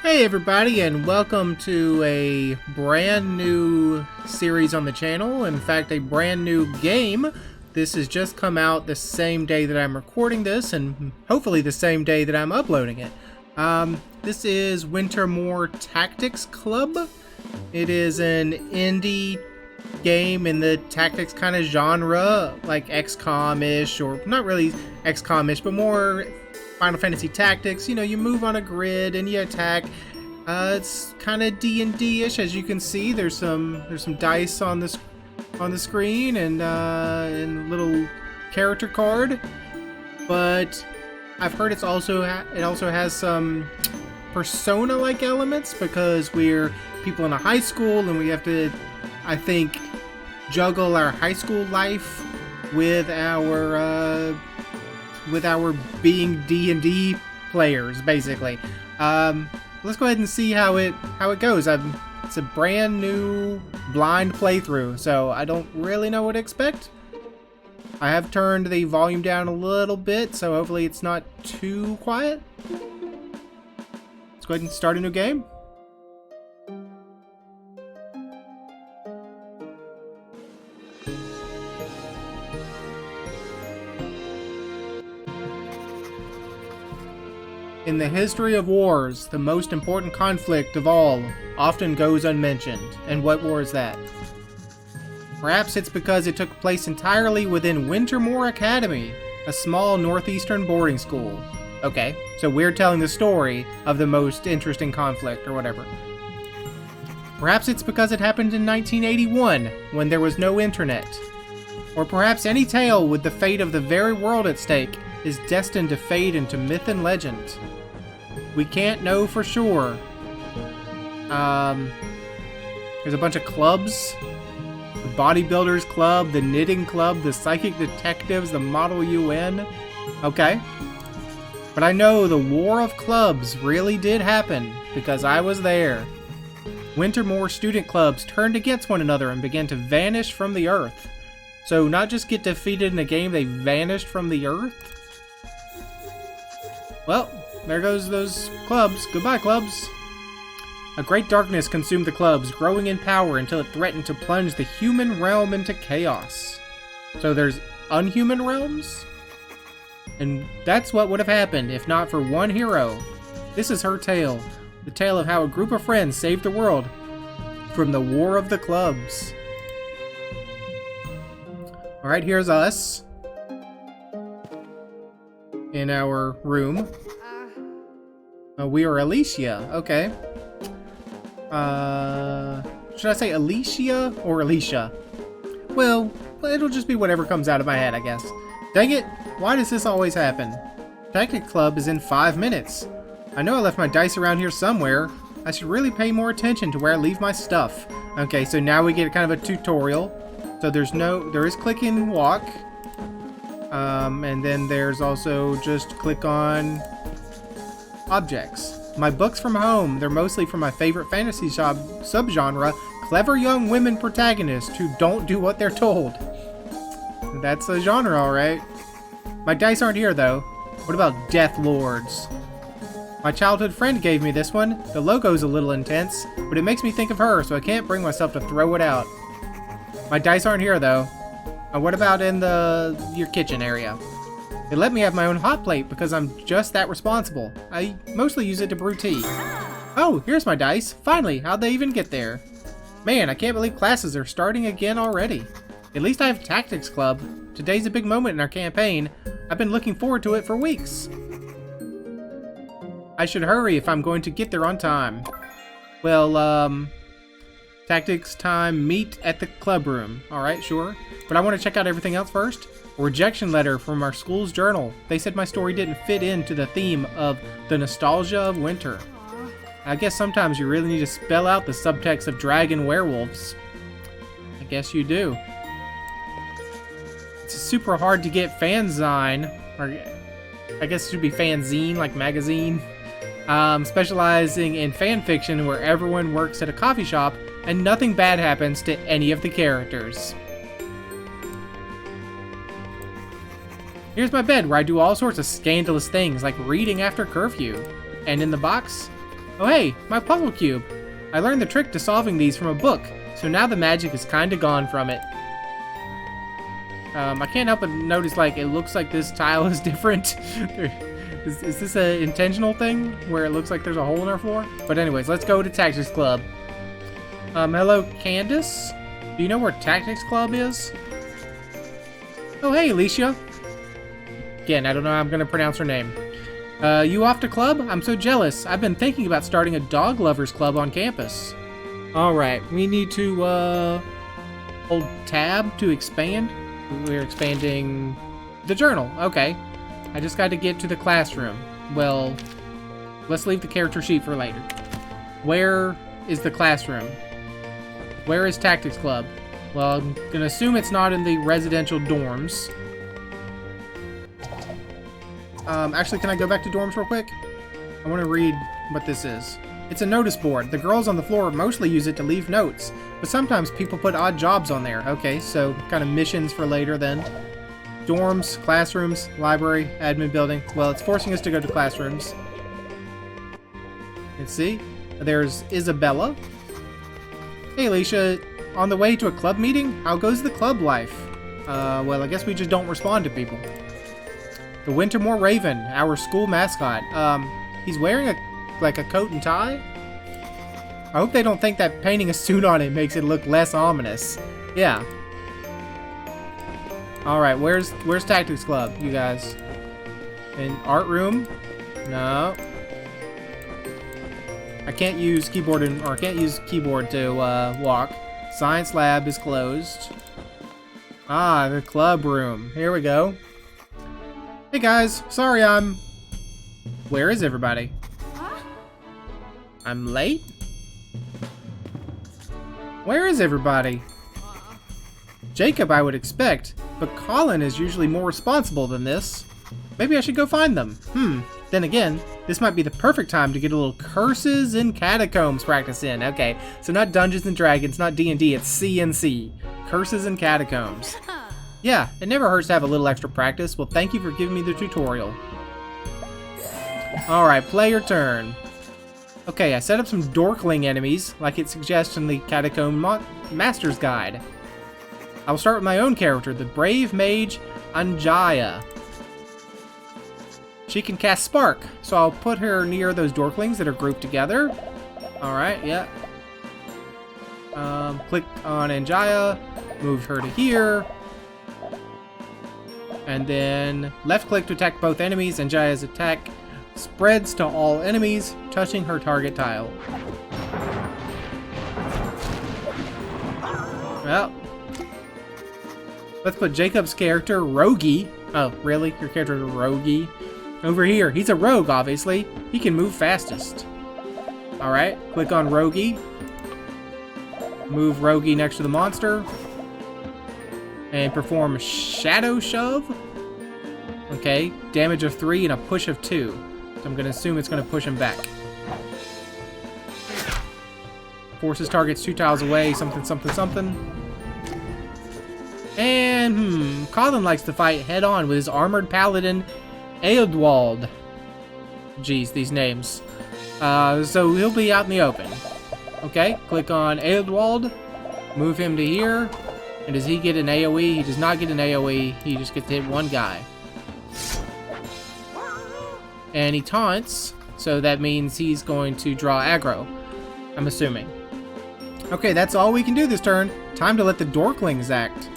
Hey everybody, and welcome to a brand new series on the channel. In fact, a brand new game. This has just come out the same day that I'm recording this, and hopefully the same day that I'm uploading it. This is Wintermoor Tactics Club. It is an indie game in the tactics kind of genre, like XCOM-ish, or not really XCOM-ish, but more Final Fantasy Tactics. You know, you move on a grid and you attack. It's kind of D&D-ish, as you can see. There's some dice on the screen and a little character card. But I've heard it also has some Persona-like elements, because we're people in a high school and we have to, I think, juggle our high school life with our being D&D players, basically. Let's go ahead and see how it goes. It's a brand new blind playthrough, so I don't really know what to expect. I have turned the volume down a little bit, so hopefully it's not too quiet. Let's go ahead and start a new game. In the history of wars, the most important conflict of all often goes unmentioned. And what war is that? Perhaps it's because it took place entirely within Wintermoor Academy, a small northeastern boarding school. Okay, so we're telling the story of the most interesting conflict, or whatever. Perhaps it's because it happened in 1981, when there was no internet. Or perhaps any tale with the fate of the very world at stake is destined to fade into myth and legend. We can't know for sure. There's a bunch of clubs. The Bodybuilders Club, the Knitting Club, the Psychic Detectives, the Model UN. Okay. But I know the War of Clubs really did happen, because I was there. Wintermoor student clubs turned against one another and began to vanish from the earth. So not just get defeated in a game, they vanished from the earth? Well, there goes those clubs. Goodbye, clubs. A great darkness consumed the clubs, growing in power until it threatened to plunge the human realm into chaos. So there's unhuman realms? And that's what would have happened if not for one hero. This is her tale. The tale of how a group of friends saved the world from the War of the Clubs. Alright, here's us in our room. We are Alicia. Okay. Should I say Alicia or Alicia? Well, it'll just be whatever comes out of my head, I guess. Dang it! Why does this always happen? Tactic Club is in 5 minutes. I know I left my dice around here somewhere. I should really pay more attention to where I leave my stuff. Okay, so now we get kind of a tutorial. So there is click and walk. And then there's also just click on objects. My books from home, they're mostly from my favorite fantasy subgenre, clever young women protagonists who don't do what they're told. That's a genre, alright. My dice aren't here, though. What about Death Lords? My childhood friend gave me this one. The logo's a little intense, but it makes me think of her, so I can't bring myself to throw it out. My dice aren't here, though. What about in your kitchen area? They let me have my own hot plate because I'm just that responsible. I mostly use it to brew tea. Oh, here's my dice. Finally, how'd they even get there? Man, I can't believe classes are starting again already. At least I have Tactics Club. Today's a big moment in our campaign. I've been looking forward to it for weeks. I should hurry if I'm going to get there on time. Well, Tactics time, meet at the club room. Alright, sure. But I want to check out everything else first. A rejection letter from our school's journal. They said my story didn't fit into the theme of the nostalgia of winter. I guess sometimes you really need to spell out the subtext of dragon werewolves. I guess you do. It's super hard to get fanzine, or I guess it should be fanzine, like magazine. Specializing in fan fiction where everyone works at a coffee shop and nothing bad happens to any of the characters. Here's my bed where I do all sorts of scandalous things like reading after curfew. And in the box, Oh hey, my puzzle cube. I learned the trick to solving these from a book, so now the magic is kinda gone from it. I can't help but notice, like, it looks like this tile is different. Is this an intentional thing where it looks like there's a hole in our floor? But anyways, let's go to Tactics Club. Hello, Candace? Do you know where Tactics Club is? Oh, hey, Alicia. Again, I don't know how I'm going to pronounce her name. You off to club? I'm so jealous. I've been thinking about starting a dog lovers club on campus. Alright, we need to, hold tab to expand. We're expanding the journal. Okay. I just got to get to the classroom. Well, let's leave the character sheet for later. Where is the classroom? Where is Tactics Club? Well, I'm gonna assume it's not in the residential dorms. Actually, can I go back to dorms real quick? I want to read what this is. It's a notice board. The girls on the floor mostly use it to leave notes, but sometimes people put odd jobs on there. Okay, so kind of missions for later then. Dorms, classrooms, library, admin building. Well, it's forcing us to go to classrooms. Let's see. There's Isabella. Hey, Alicia. On the way to a club meeting? How goes the club life? Well, I guess we just don't respond to people. The Wintermoor Raven, our school mascot. He's wearing a coat and tie? I hope they don't think that painting a suit on it makes it look less ominous. Yeah. Alright, where's Tactics Club, you guys? In art room? No. I can't use keyboard to walk. Science lab is closed. Ah, the club room. Here we go. Hey guys, sorry Where is everybody? I'm late? Where is everybody? Jacob, I would expect, but Colin is usually more responsible than this. Maybe I should go find them. Then again, this might be the perfect time to get a little Curses and Catacombs practice in. Okay, so not Dungeons and Dragons, not D&D, it's C&C. Curses and Catacombs. Yeah, it never hurts to have a little extra practice. Well, thank you for giving me the tutorial. Alright, play your turn. Okay, I set up some Dorkling enemies, like it suggests in the Catacomb Master's Guide. I'll start with my own character, the Brave Mage Anjaya. She can cast Spark, so I'll put her near those Dorklings that are grouped together. Alright, yeah. Click on Anjaya, move her to here. And then left click to attack both enemies. Anjaya's attack spreads to all enemies, touching her target tile. Well, let's put Jacob's character, Rogie. Oh, really? Your character is Rogie? Over here. He's a rogue, obviously. He can move fastest. Alright, click on Rogie. Move Rogie next to the monster. And perform Shadow Shove. Okay, damage of 3 and a push of 2. So I'm going to assume it's going to push him back. Forces targets 2 tiles away, something, something, something. And, Colin likes to fight head-on with his armored paladin, Eodwald. Jeez, these names. So he'll be out in the open. Okay, click on Eodwald. Move him to here. And does he get an AoE? He does not get an AoE. He just gets to hit one guy. And he taunts, so that means he's going to draw aggro. I'm assuming. Okay, that's all we can do this turn. Time to let the Dorklings act.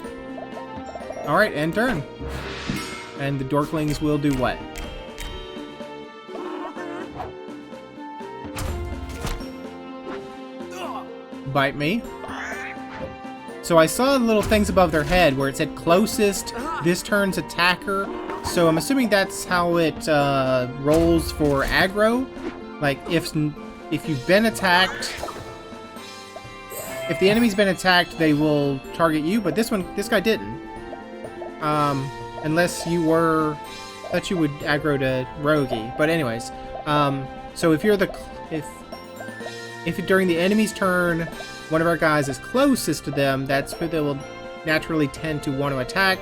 Alright, end turn. And the Dorklings will do what? Bite me. So I saw little things above their head where it said closest, this turn's attacker. So I'm assuming that's how it rolls for aggro. Like if you've been attacked, if the enemy's been attacked, they will target you. But this guy didn't. Unless you were, thought you would aggro to Rogie. But anyways, so if you're if during the enemy's turn, one of our guys is closest to them, that's who they will naturally tend to want to attack.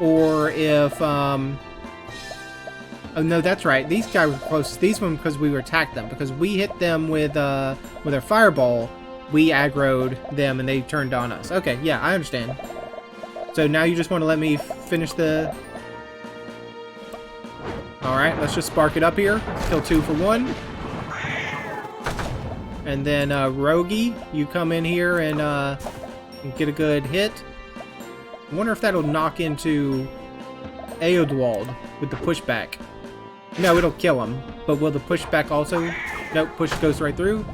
Or if Oh no, that's right. These guys were close. These ones because we attacked them. Because we hit them with our fireball, we aggroed them and they turned on us. Okay, yeah, I understand. So now you just want to let me finish the... Alright, let's just spark it up here. Kill 2 for 1. And then Rogie, you come in here and get a good hit. I wonder if that'll knock into Eodwald with the pushback. No, it'll kill him. But will the pushback also... Nope, push goes right through.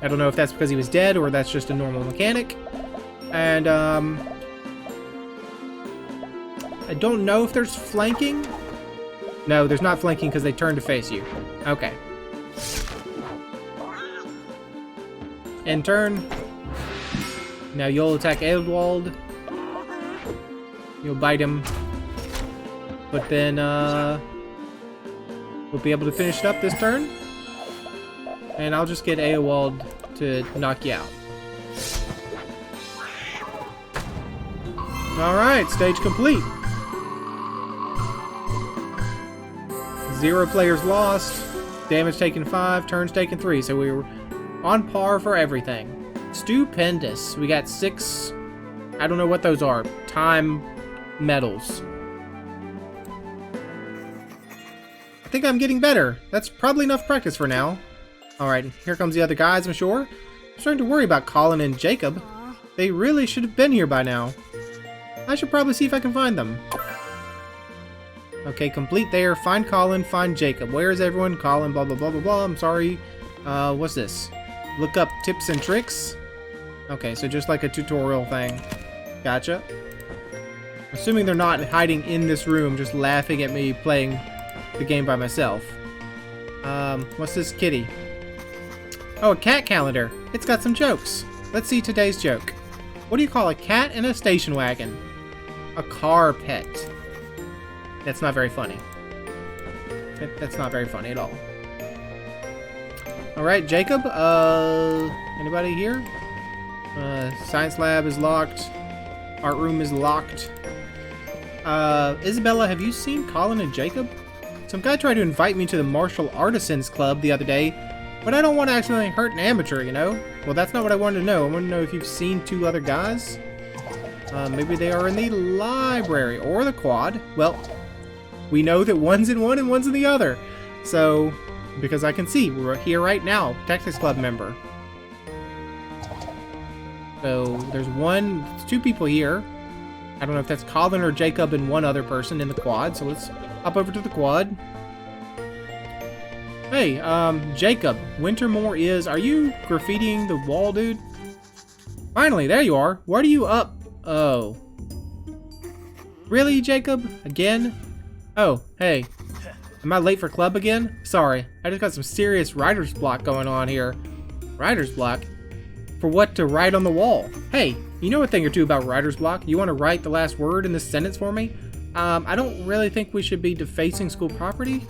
I don't know if that's because he was dead or that's just a normal mechanic. And, I don't know if there's flanking. No, there's not flanking because they turn to face you. Okay. End turn. Now you'll attack Eodwald. You'll bite him. But then, we'll be able to finish it up this turn. And I'll just get Eowald to knock you out. Alright, stage complete. 0 players lost. Damage taken 5, turns taken 3. So we were on par for everything. Stupendous. We got 6, I don't know what those are, time medals. I think I'm getting better. That's probably enough practice for now. Alright, here comes the other guys, I'm sure. I'm starting to worry about Colin and Jacob. They really should have been here by now. I should probably see if I can find them. Okay, complete there. Find Colin, find Jacob. Where is everyone? Colin, blah, blah, blah, blah, blah. I'm sorry. What's this? Look up tips and tricks. Okay, so just like a tutorial thing. Gotcha. Assuming they're not hiding in this room, just laughing at me playing the game by myself. What's this kitty? Oh, a cat calendar. It's got some jokes. Let's see today's joke. What do you call a cat in a station wagon? A car pet. That's not very funny. That's not very funny at all. Alright, Jacob. Anybody here? Science lab is locked. Art room is locked. Isabella, have you seen Colin and Jacob? Some guy tried to invite me to the Martial Artisans Club the other day, but I don't want to accidentally hurt an amateur, you know? Well, that's not what I wanted to know. I want to know if you've seen 2 other guys. Maybe they are in the library or the quad. Well, we know that one's in one and one's in the other. So, because I can see, we're here right now. Tactics Club member. So, there's 2 people here. I don't know if that's Colin or Jacob and 1 other person in the quad. So let's hop over to the quad. Hey, Jacob, Wintermoor is... Are you graffitiing the wall, dude? Finally, there you are. What are you up? Oh. Really, Jacob? Again? Oh, hey. Am I late for club again? Sorry, I just got some serious writer's block going on here. Writer's block? For what to write on the wall? Hey, you know a thing or two about writer's block. You want to write the last word in this sentence for me? I don't really think we should be defacing school property.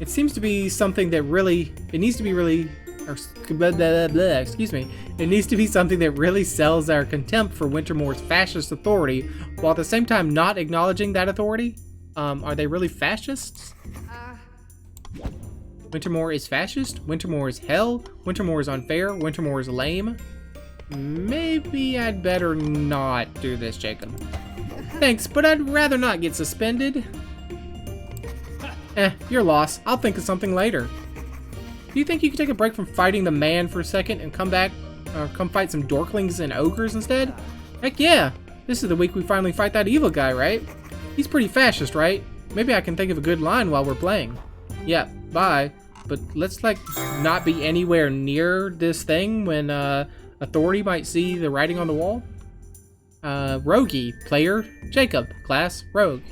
It seems to be something that really... It needs to be really... Or, blah, blah, blah, excuse me. It needs to be something that really sells our contempt for Wintermoor's fascist authority, while at the same time not acknowledging that authority. Are they really fascists? Wintermoor is fascist? Wintermoor is hell? Wintermoor is unfair? Wintermoor is lame? Maybe I'd better not do this, Jacob. Thanks, but I'd rather not get suspended. Your loss. I'll think of something later. Do you think you could take a break from fighting the man for a second and come back, or come fight some dorklings and ogres instead? Heck yeah! This is the week we finally fight that evil guy, right? He's pretty fascist, right? Maybe I can think of a good line while we're playing. Yeah, bye. But let's, like, not be anywhere near this thing when, authority might see the writing on the wall. Rogie, player, Jacob, class, rogue.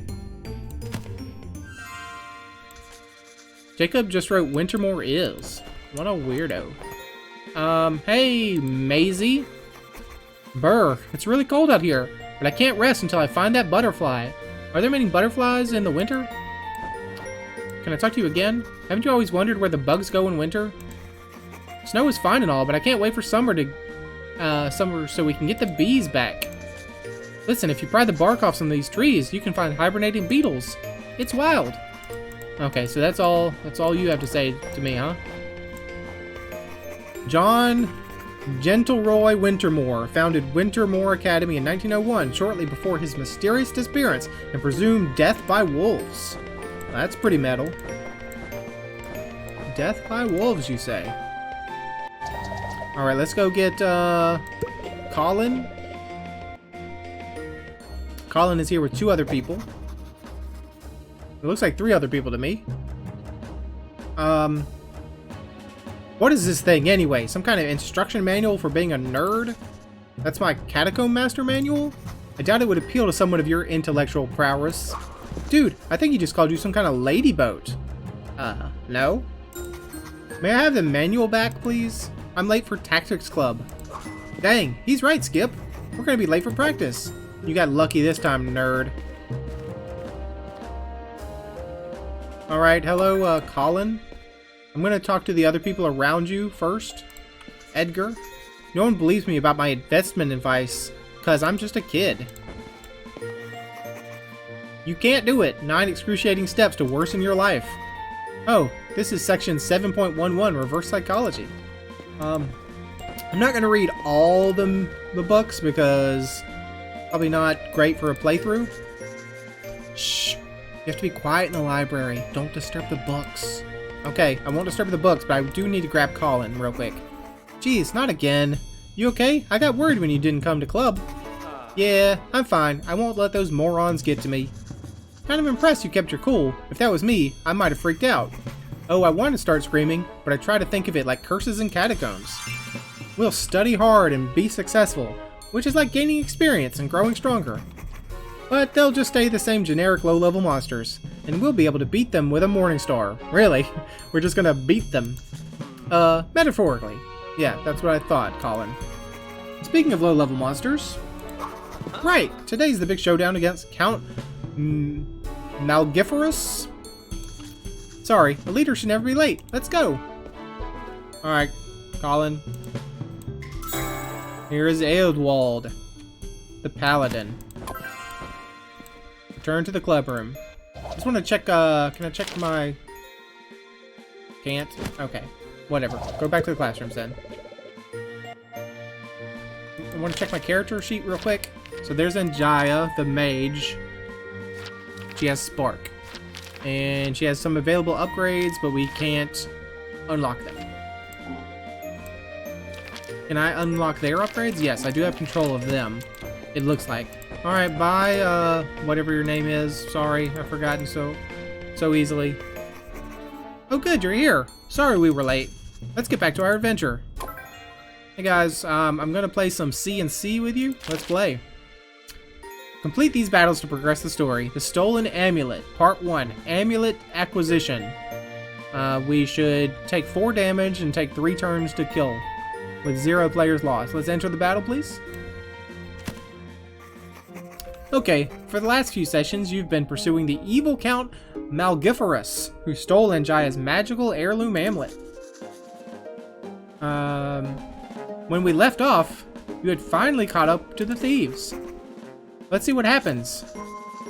Jacob just wrote Wintermoor is. What a weirdo. Hey, Maisie. Brr, it's really cold out here, but I can't rest until I find that butterfly. Are there many butterflies in the winter? Can I talk to you again? Haven't you always wondered where the bugs go in winter? Snow is fine and all, but I can't wait for summer so we can get the bees back. Listen, if you pry the bark off some of these trees, you can find hibernating beetles. It's wild. Okay, so that's all you have to say to me, huh? John Gentleroy Wintermoor founded Wintermoor Academy in 1901, shortly before his mysterious disappearance and presumed death by wolves. That's pretty metal. Death by wolves, you say? Alright, let's go get, Colin. Colin is here with 2 other people. It looks like 3 other people to me. What is this thing anyway? Some kind of instruction manual for being a nerd? That's my Catacomb Master Manual? I doubt it would appeal to someone of your intellectual prowess. Dude, I think he just called you some kind of lady boat. No? May I have the manual back, please? I'm late for Tactics Club. Dang, he's right, Skip. We're gonna be late for practice. You got lucky this time, nerd. Alright, hello, Colin. I'm gonna talk to the other people around you first. Edgar. No one believes me about my investment advice, because I'm just a kid. You can't do it. 9 excruciating steps to worsen your life. Oh, this is section 7.11, reverse psychology. I'm not gonna read all the books because probably not great for a playthrough. Shh. You have to be quiet in the library. Don't disturb the books. Okay, I won't disturb the books, but I do need to grab Colin real quick. Jeez, not again. You okay? I got worried when you didn't come to club. Yeah, I'm fine. I won't let those morons get to me. Kind of impressed you kept your cool. If that was me, I might have freaked out. Oh, I wanted to start screaming, but I try to think of it like curses and catacombs. We'll study hard and be successful, which is like gaining experience and growing stronger. But they'll just stay the same generic low-level monsters, and we'll be able to beat them with a morning star. Really? We're just gonna beat them. Metaphorically. Yeah, that's what I thought, Colin. Speaking of low-level monsters... Right, today's the big showdown against Count... Malgiferous? Sorry, a leader should never be late. Let's go! Alright, Colin. Here is Eodwald, the Paladin. Return to the club room. Just want to check, can I check my... Can't? Okay. Whatever. Go back to the classrooms then. I want to check my character sheet real quick. So there's Anjaya, the mage. She has Spark. And she has some available upgrades, but we can't unlock them. Can I unlock their upgrades? Yes, I do have control of them. It looks like. Alright, bye, whatever your name is. Sorry, I've forgotten so easily. Oh good, you're here. Sorry we were late. Let's get back to our adventure. Hey guys, I'm gonna play some C&C with you. Let's play. Complete these battles to progress the story. The Stolen Amulet, Part 1, Amulet Acquisition. We should take 4 damage and take 3 turns to kill, with 0 players lost. Let's enter the battle, please. Okay, for the last few sessions, you've been pursuing the evil Count Malgiferous, who stole Anjaya's magical heirloom amulet. When we left off, you had finally caught up to the thieves. Let's see what happens.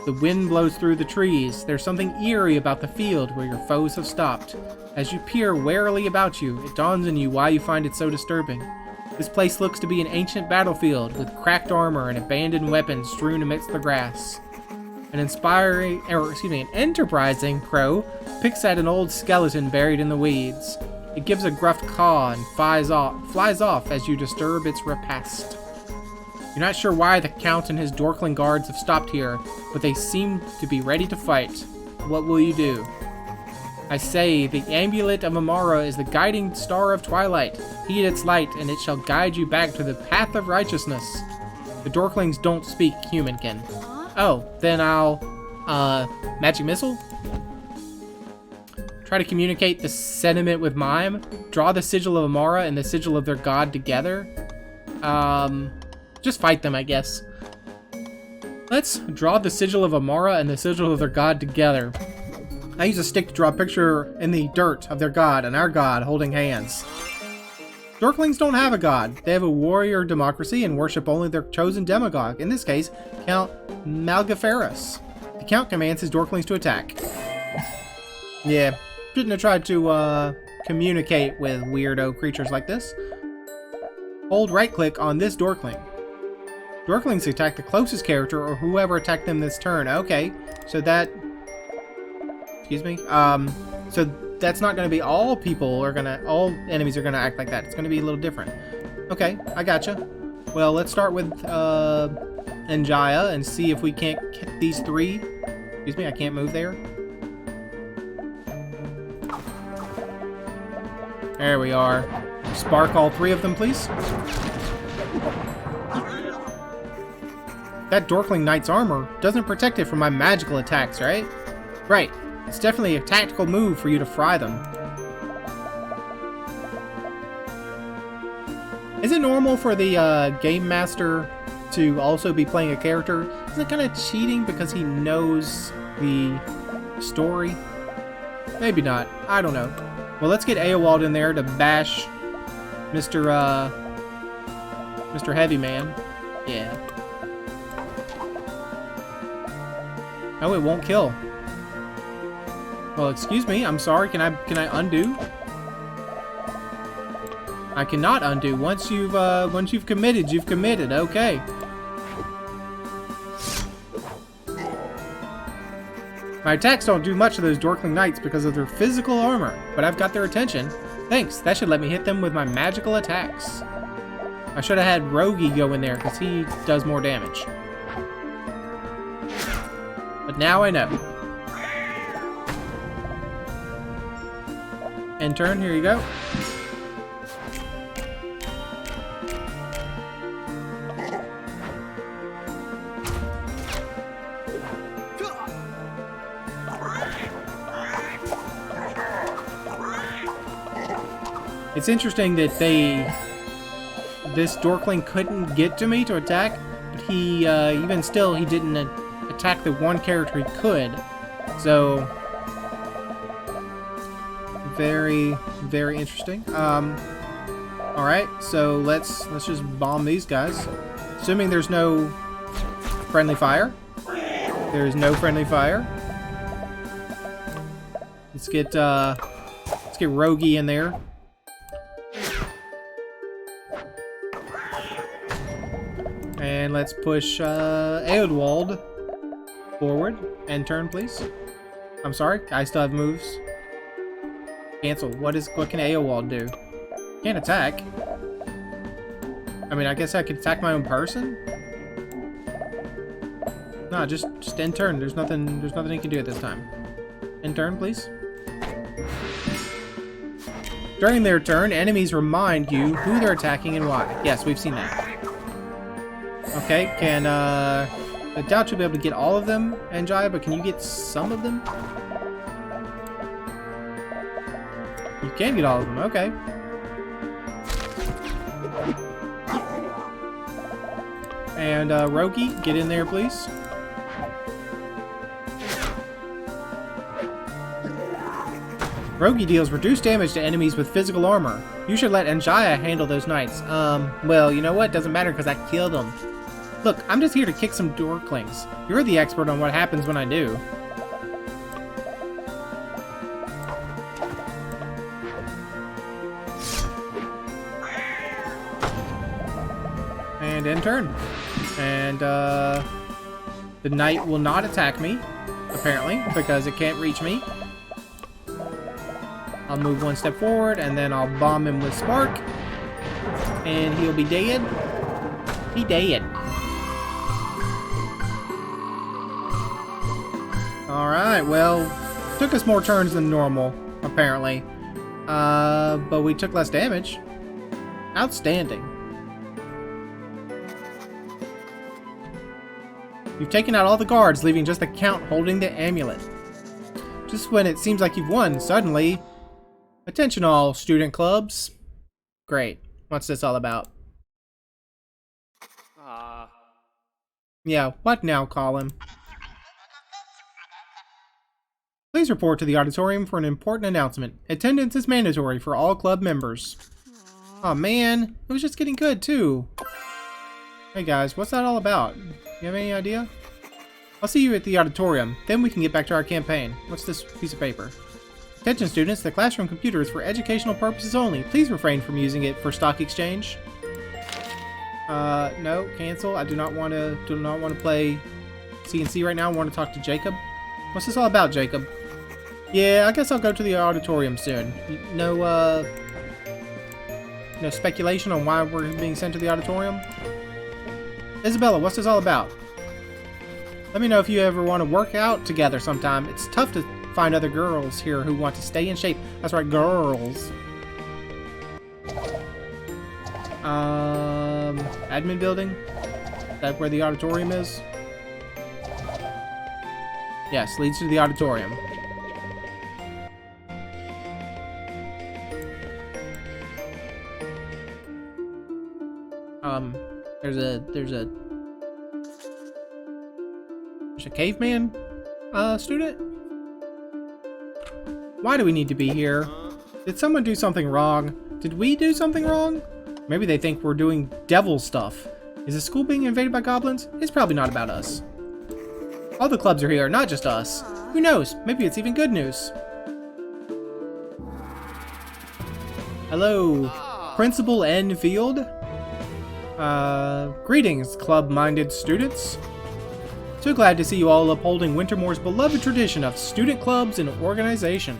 The wind blows through the trees. There's something eerie about the field where your foes have stopped. As you peer warily about you, it dawns on you why you find it so disturbing. This place looks to be an ancient battlefield with cracked armor and abandoned weapons strewn amidst the grass. An enterprising crow picks at an old skeleton buried in the weeds. It gives a gruff caw and flies off as you disturb its repast. You're not sure why the Count and his Dorkling guards have stopped here, but they seem to be ready to fight. What will you do? I say, the amulet of Amara is the guiding star of twilight. Heed its light, and it shall guide you back to the path of righteousness. The Dorklings don't speak humankin. Oh, then I'll, magic missile? Try to communicate the sentiment with Mime. Draw the sigil of Amara and the sigil of their god together. Just fight them, I guess. Let's draw the sigil of Amara and the sigil of their god together. I use a stick to draw a picture in the dirt of their god and our god holding hands. Dorklings don't have a god. They have a warrior democracy and worship only their chosen demagogue, in this case, Count Malgiferous. The Count commands his Dorklings to attack. Yeah, shouldn't have tried to communicate with weirdo creatures like this. Hold right-click on this Dorkling. Dorklings attack the closest character or whoever attacked them this turn. Okay, so that... Excuse me? So that's not going to be all enemies are going to act like that. It's going to be a little different. Okay, I gotcha. Well, let's start with Anjaya and see if we can't hit these three. Excuse me, I can't move there. There we are. Spark all three of them, please. That Dorkling Knight's armor doesn't protect it from my magical attacks, right? Right. It's definitely a tactical move for you to fry them. Is it normal for the Game Master to also be playing a character? Isn't it kind of cheating because he knows the story? Maybe not. I don't know. Well, let's get Aowald in there to bash Mr. Heavy Man. Yeah. Oh, it won't kill. Well, excuse me. I'm sorry. Can I undo? I cannot undo. Once you've committed, you've committed. Okay. My attacks don't do much to those Dorkling Knights because of their physical armor, but I've got their attention. Thanks, that should let me hit them with my magical attacks. I should have had Rogi go in there because he does more damage. But now I know. End turn, here you go. It's interesting that this Dorkling couldn't get to me to attack, but he, even still, he didn't attack the one character he could. So, very, very interesting. Alright, so let's just bomb these guys. Assuming there's no friendly fire. There's no friendly fire. Let's get Rogi in there. And let's push Aodwald forward. End turn, please. I'm sorry, I still have moves. Cancel. What can Aowald do? Can't attack. I mean, I guess I could attack my own person? No, just end turn. There's nothing he can do at this time. End turn, please. During their turn, enemies remind you who they're attacking and why. Yes, we've seen that. Okay, I doubt you'll be able to get all of them, Anjaya, but can you get some of them? You can get all of them, okay. And, Rogi, get in there, please. Rogi deals reduced damage to enemies with physical armor. You should let Anjaya handle those knights. Well, you know what? Doesn't matter because I killed them. Look, I'm just here to kick some Dorklings. You're the expert on what happens when I do. And end turn. And, the knight will not attack me, apparently, because it can't reach me. I'll move one step forward, and then I'll bomb him with Spark. And he'll be dead. He dead. Alright, well, took us more turns than normal, apparently. But we took less damage. Outstanding. You've taken out all the guards, leaving just the Count holding the amulet. Just when it seems like you've won, suddenly... Attention all student clubs. Great. What's this all about? Yeah, what now, Colin? Please report to the auditorium for an important announcement. Attendance is mandatory for all club members. Oh man, it was just getting good too. Hey guys, what's that all about? You have any idea? I'll see you at the auditorium, then we can get back to our campaign. What's this piece of paper? Attention students, the classroom computer is for educational purposes only. Please refrain from using it for stock exchange. No, cancel. I do not want to play CNC right now. I want to talk to Jacob. What's this all about, Jacob? Yeah, I guess I'll go to the auditorium soon. No speculation on why we're being sent to the auditorium? Isabella, what's this all about? Let me know if you ever want to work out together sometime. It's tough to find other girls here who want to stay in shape. That's right, girls. Admin building? Is that where the auditorium is? Yes, leads to the auditorium. There's a caveman, student? Why do we need to be here? Did someone do something wrong? Did we do something wrong? Maybe they think we're doing devil stuff. Is the school being invaded by goblins? It's probably not about us. All the clubs are here, not just us. Who knows? Maybe it's even good news. Hello, Principal Enfield. Greetings, club-minded students. So glad to see you all upholding Wintermoor's beloved tradition of student clubs and organization.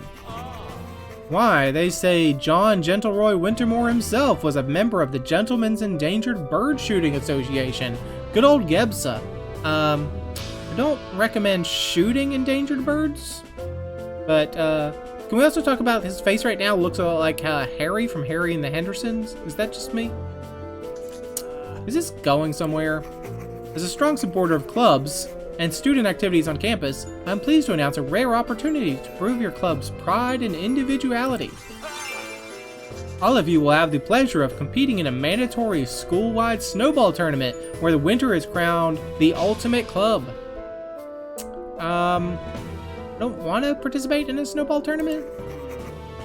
Why, they say John Gentleroy Wintermoor himself was a member of the Gentlemen's Endangered Bird Shooting Association. Good old Gebsa. I don't recommend shooting endangered birds, but, can we also talk about his face right now? Looks a lot like Harry from Harry and the Hendersons. Is that just me? Is this going somewhere? As a strong supporter of clubs and student activities on campus, I'm pleased to announce a rare opportunity to prove your club's pride and individuality. All of you will have the pleasure of competing in a mandatory school-wide snowball tournament where the winter is crowned the ultimate club. I don't want to participate in a snowball tournament?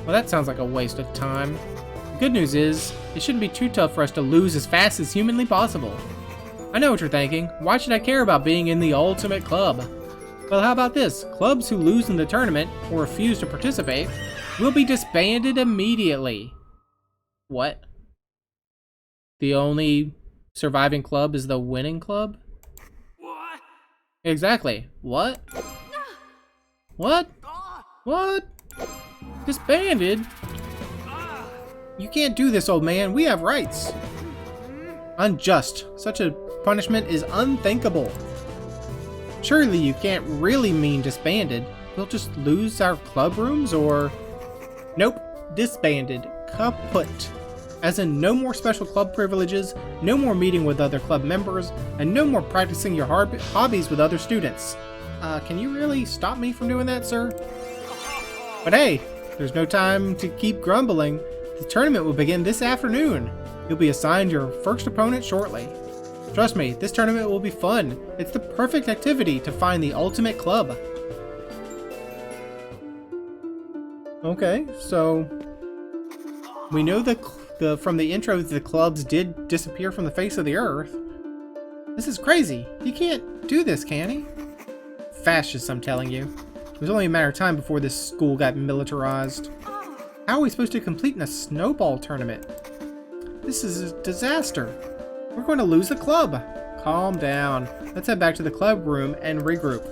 Well, that sounds like a waste of time. The good news is, it shouldn't be too tough for us to lose as fast as humanly possible. I know what you're thinking. Why should I care about being in the ultimate club? Well, how about this? Clubs who lose in the tournament or refuse to participate will be disbanded immediately. What? The only surviving club is the winning club? What? Exactly. What? What? What? Disbanded? You can't do this, old man. We have rights. Unjust. Such a punishment is unthinkable. Surely you can't really mean disbanded. We'll just lose our club rooms, or... Nope. Disbanded. Kaput. As in, no more special club privileges, no more meeting with other club members, and no more practicing your hobbies with other students. Can you really stop me from doing that, sir? But hey, there's no time to keep grumbling. The tournament will begin this afternoon. You'll be assigned your first opponent shortly. Trust me, this tournament will be fun. It's the perfect activity to find the ultimate club. Okay, so we know from the intro the clubs did disappear from the face of the earth. This is crazy. He can't do this, can he? Fascists, I'm telling you. It was only a matter of time before this school got militarized. How are we supposed to complete in a snowball tournament? This is a disaster. We're going to lose the club. Calm down. Let's head back to the club room and regroup.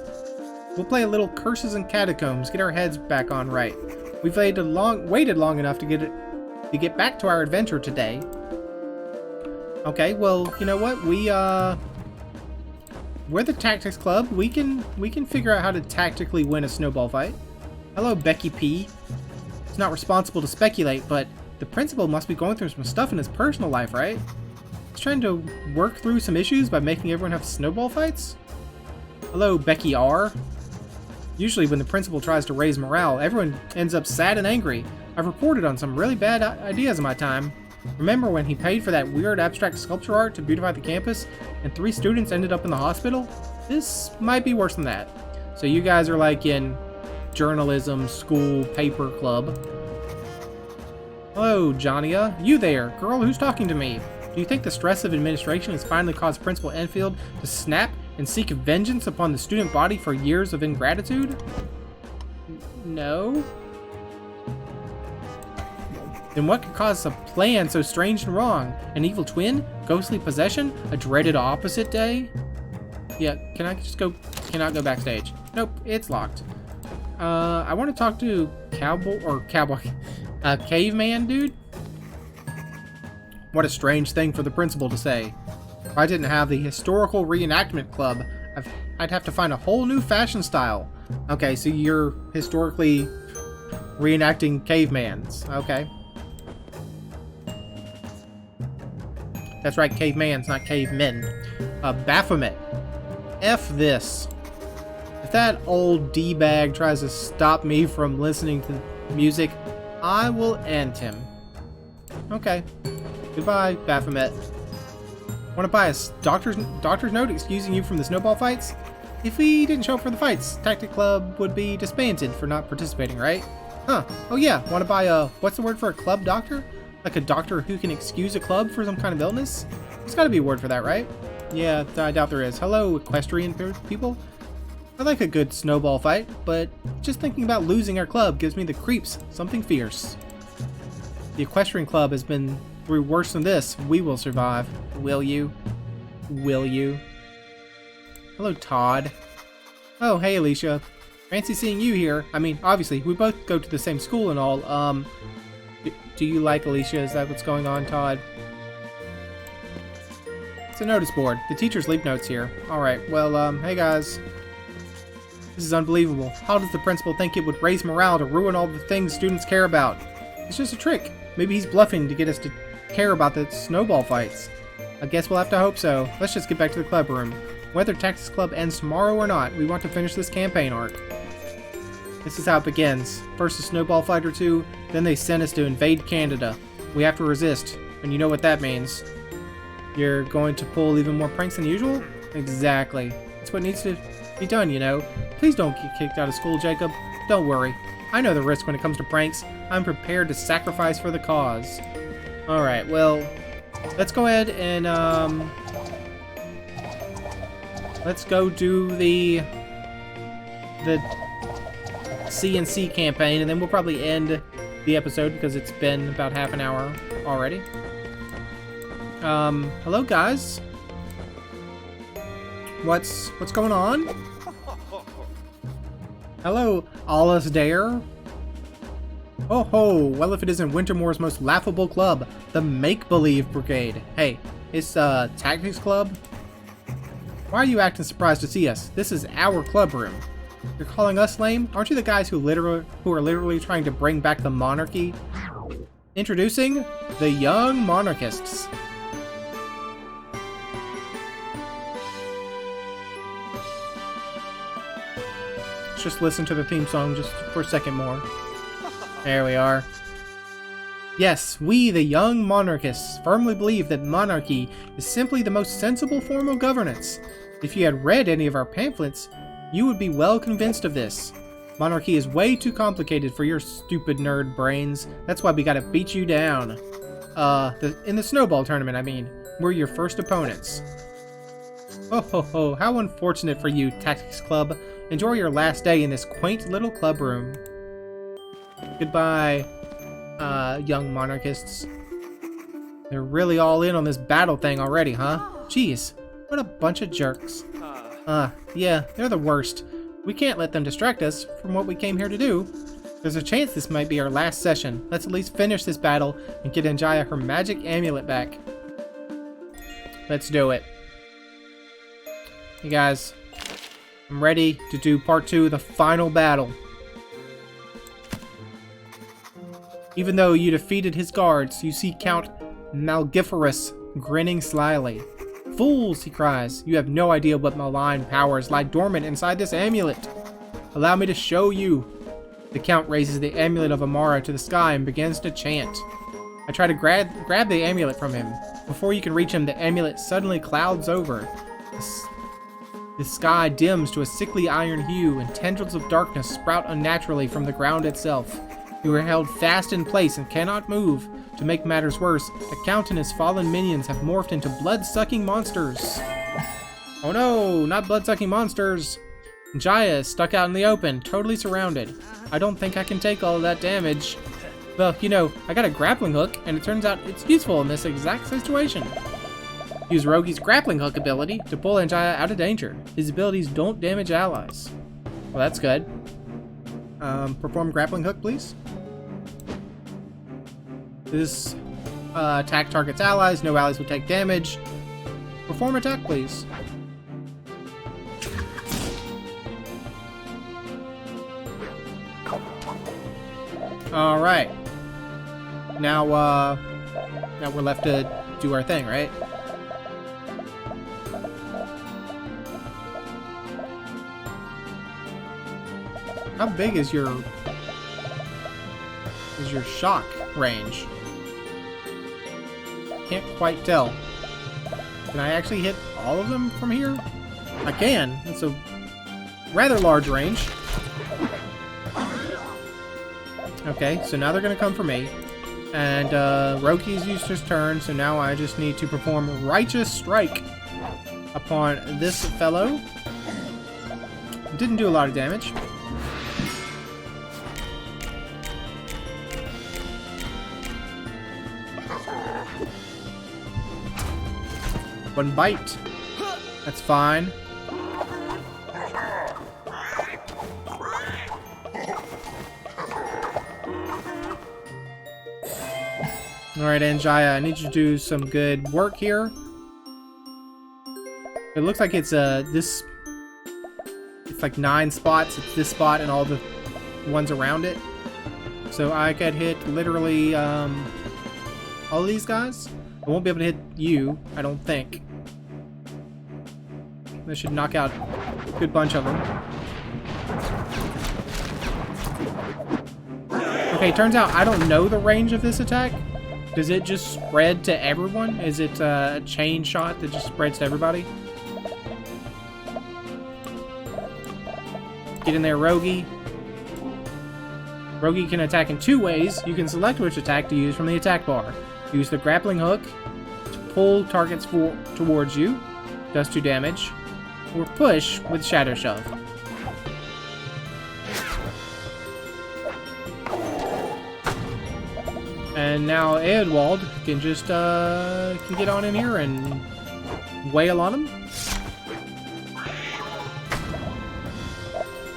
We'll play a little Curses and Catacombs, get our heads back on right. We've waited long enough to get back to our adventure today. Okay, well, you know what? We're the Tactics Club. We can figure out how to tactically win a snowball fight. Hello, Becky P. It's not responsible to speculate, but the principal must be going through some stuff in his personal life, right? He's trying to work through some issues by making everyone have snowball fights? Hello, Becky R. Usually when the principal tries to raise morale, everyone ends up sad and angry. I've reported on some really bad ideas in my time. Remember when he paid for that weird abstract sculpture art to beautify the campus, and 3 students ended up in the hospital? This might be worse than that. So you guys are like in journalism, school, paper club. Hello, Johnny-a. You there, girl who's talking to me. Do you think the stress of administration has finally caused Principal Enfield to snap and seek vengeance upon the student body for years of ingratitude? No. Then what could cause a plan so strange and wrong? An evil twin? Ghostly possession? A dreaded opposite day? Yeah, can I just go? Cannot go backstage. Nope, it's locked. I want to talk to caveman dude. What a strange thing for the principal to say. If I didn't have the historical reenactment club, I'd have to find a whole new fashion style. Okay, so you're historically reenacting cavemans. Okay. That's right, cavemans, not cavemen. Baphomet. F this. If that old D-bag tries to stop me from listening to music, I will end him. Okay. Goodbye, Baphomet. Want to buy a doctor's note excusing you from the snowball fights? If we didn't show up for the fights, Tactic Club would be disbanded for not participating, right? Huh. Oh yeah, want to buy a, what's the word for a club doctor? Like a doctor who can excuse a club for some kind of illness? There's got to be a word for that, right? Yeah, I doubt there is. Hello, equestrian people. I like a good snowball fight, but just thinking about losing our club gives me the creeps. Something fierce. The equestrian club has been through worse than this. We will survive. Will you? Will you? Hello, Todd. Oh, hey, Alicia. Fancy seeing you here. I mean, obviously, we both go to the same school and all. Do you like Alicia? Is that what's going on, Todd? It's a notice board. The teachers leave notes here. Alright, well, hey guys. This is unbelievable. How does the principal think it would raise morale to ruin all the things students care about? It's just a trick. Maybe he's bluffing to get us to care about the snowball fights. I guess we'll have to hope so. Let's just get back to the club room. Whether Tactics Club ends tomorrow or not, we want to finish this campaign arc. This is how it begins. First a snowball fight or two, then they send us to invade Canada. We have to resist, and you know what that means. You're going to pull even more pranks than usual? Exactly. That's what needs to be done, you know. Please don't get kicked out of school, Jacob. Don't worry. I know the risk when it comes to pranks. I'm prepared to sacrifice for the cause. Alright, well, let's go ahead and, let's go do the CNC campaign, and then we'll probably end the episode because it's been about half an hour already. Hello guys. What's going on? Hello, Alasdair. Oh ho, well if it isn't Wintermoor's most laughable club, the Make-Believe Brigade. Hey, it's Tactics Club? Why are you acting surprised to see us? This is our club room. You're calling us lame? Aren't you the guys who are literally trying to bring back the monarchy? Introducing the Young Monarchists. Let's just listen to the theme song just for a second more. There we are. Yes, we, the Young Monarchists, firmly believe that monarchy is simply the most sensible form of governance. If you had read any of our pamphlets, you would be well convinced of this. Monarchy is way too complicated for your stupid nerd brains. That's why we gotta beat you down. In the snowball tournament, I mean. We're your first opponents. Oh ho ho, how unfortunate for you, Tactics Club. Enjoy your last day in this quaint little club room. Goodbye, young monarchists. They're really all in on this battle thing already, huh? Jeez, what a bunch of jerks. Yeah, they're the worst. We can't let them distract us from what we came here to do. There's a chance this might be our last session. Let's at least finish this battle and get Anjaya her magic amulet back. Let's do it. Hey guys, I'm ready to do part 2, the final battle. Even though you defeated his guards, you see Count Malgiferous grinning slyly. Fools, he cries, you have no idea what malign powers lie dormant inside this amulet. Allow me to show you. The Count raises the amulet of Amara to the sky and begins to chant. I try to grab the amulet from him. Before you can reach him, the amulet suddenly clouds over. The sky dims to a sickly iron hue, and tendrils of darkness sprout unnaturally from the ground itself. You are held fast in place and cannot move. To make matters worse, the Count and his fallen minions have morphed into blood-sucking monsters. Oh no, not blood-sucking monsters! Jaya is stuck out in the open, totally surrounded. I don't think I can take all of that damage. Well, you know, I got a grappling hook, and it turns out it's useful in this exact situation. Use Rogi's grappling hook ability to pull Anjaya out of danger. His abilities don't damage allies. Well, that's good. Perform grappling hook, please. This attack targets allies. No allies will take damage. Perform attack, please. All right. Now we're left to do our thing, right? How big is your shock range? Can't quite tell. Can I actually hit all of them from here? I can. It's a rather large range. Okay, so now they're going to come for me. And Roki's used his turn, so now I just need to perform Righteous Strike upon this fellow. Didn't do a lot of damage. One bite. That's fine. Alright, Anjaya, I need you to do some good work here. It looks like it's it's like 9 spots. It's this spot and all the ones around it. So I could hit literally all of these guys. I won't be able to hit you, I don't think. This should knock out a good bunch of them. Okay, turns out I don't know the range of this attack. Does it just spread to everyone? Is it a chain shot that just spreads to everybody? Get in there, Rogi. Rogi can attack in 2 ways. You can select which attack to use from the attack bar. Use the grappling hook to pull targets towards you. Does 2 damage. Or push with Shadow Shove. And now Eadwald can just can get on in here and wail on him.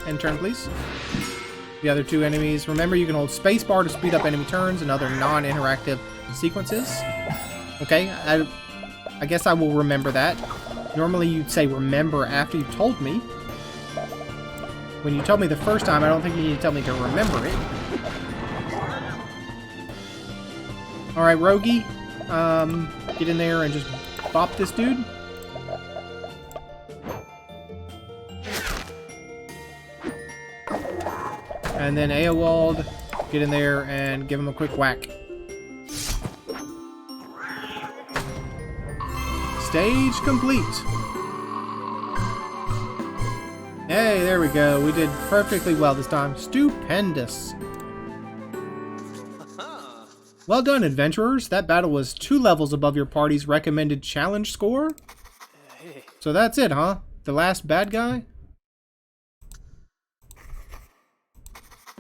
End turn, please. The other 2 enemies. Remember, you can hold spacebar to speed up enemy turns and other non-interactive sequences. Okay, I guess I will remember that. Normally you'd say remember after you told me. When you told me the first time, I don't think you need to tell me to remember it. Alright, Rogi, get in there and just bop this dude. And then Eowald, get in there and give him a quick whack. Stage complete. Hey, there we go. We did perfectly well this time. Stupendous. Well done, adventurers. That battle was 2 levels above your party's recommended challenge score. So that's it, huh? The last bad guy?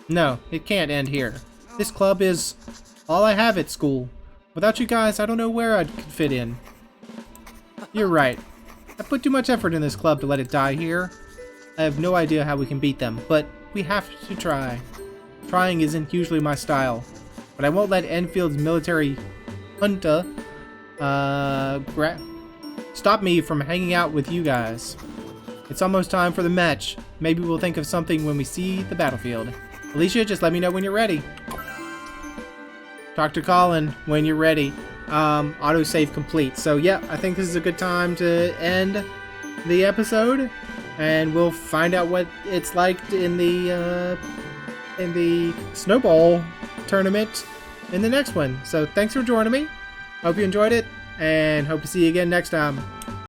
No, it can't end here. This club is all I have at school. Without you guys, I don't know where I could fit in. You're right. I put too much effort in this club to let it die here. I have no idea how we can beat them, but we have to try. Trying isn't usually my style, but I won't let Enfield's military junta stop me from hanging out with you guys. It's almost time for the match. Maybe we'll think of something when we see the battlefield. Alicia, just let me know when you're ready. Talk to Colin when you're ready. Autosave complete. So yeah, I think this is a good time to end the episode, and we'll find out what it's like in the snowball tournament in the next one. So thanks for joining me. Hope you enjoyed it, and hope to see you again next time.